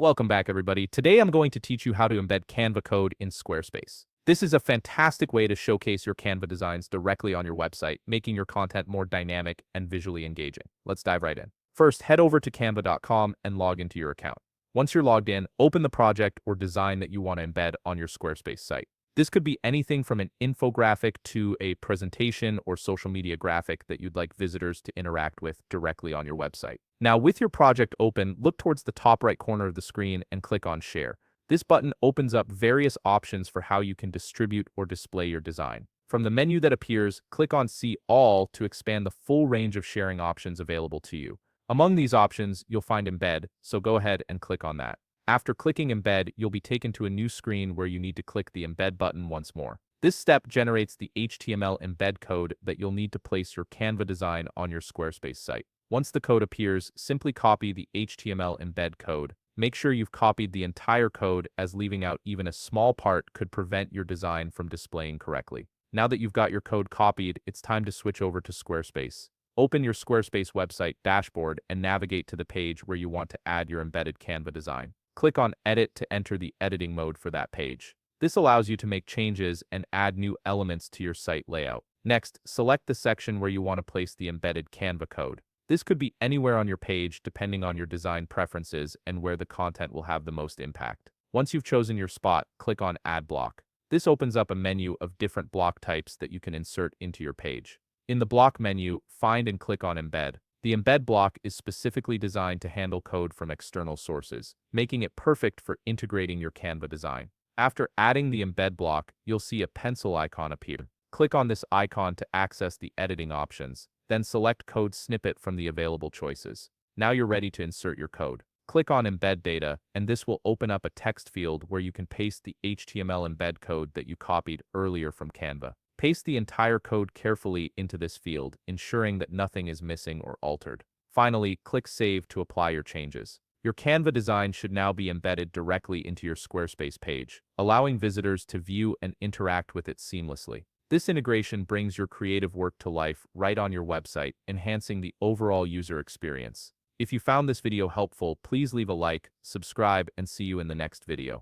Welcome back, everybody. Today I'm going to teach you how to embed Canva code in Squarespace. This is a fantastic way to showcase your Canva designs directly on your website, making your content more dynamic and visually engaging. Let's dive right in. First, head over to canva.com and log into your account. Once you're logged in, open the project or design that you want to embed on your Squarespace site. This could be anything from an infographic to a presentation or social media graphic that you'd like visitors to interact with directly on your website. Now, with your project open, look towards the top right corner of the screen and click on Share. This button opens up various options for how you can distribute or display your design. From the menu that appears, click on See All to expand the full range of sharing options available to you. Among these options, you'll find Embed, so go ahead and click on that. After clicking Embed, you'll be taken to a new screen where you need to click the Embed button once more. This step generates the HTML embed code that you'll need to place your Canva design on your Squarespace site. Once the code appears, simply copy the HTML embed code. Make sure you've copied the entire code, as leaving out even a small part could prevent your design from displaying correctly. Now that you've got your code copied, it's time to switch over to Squarespace. Open your Squarespace website dashboard and navigate to the page where you want to add your embedded Canva design. Click on Edit to enter the editing mode for that page. This allows you to make changes and add new elements to your site layout. Next, select the section where you want to place the embedded Canva code. This could be anywhere on your page depending on your design preferences and where the content will have the most impact. Once you've chosen your spot, click on Add Block. This opens up a menu of different block types that you can insert into your page. In the block menu, find and click on Embed. The embed block is specifically designed to handle code from external sources, making it perfect for integrating your Canva design. After adding the embed block, you'll see a pencil icon appear. Click on this icon to access the editing options, then select Code Snippet from the available choices. Now you're ready to insert your code. Click on Embed Data, and this will open up a text field where you can paste the HTML embed code that you copied earlier from Canva. Paste the entire code carefully into this field, ensuring that nothing is missing or altered. Finally, click Save to apply your changes. Your Canva design should now be embedded directly into your Squarespace page, allowing visitors to view and interact with it seamlessly. This integration brings your creative work to life right on your website, enhancing the overall user experience. If you found this video helpful, please leave a like, subscribe, and see you in the next video.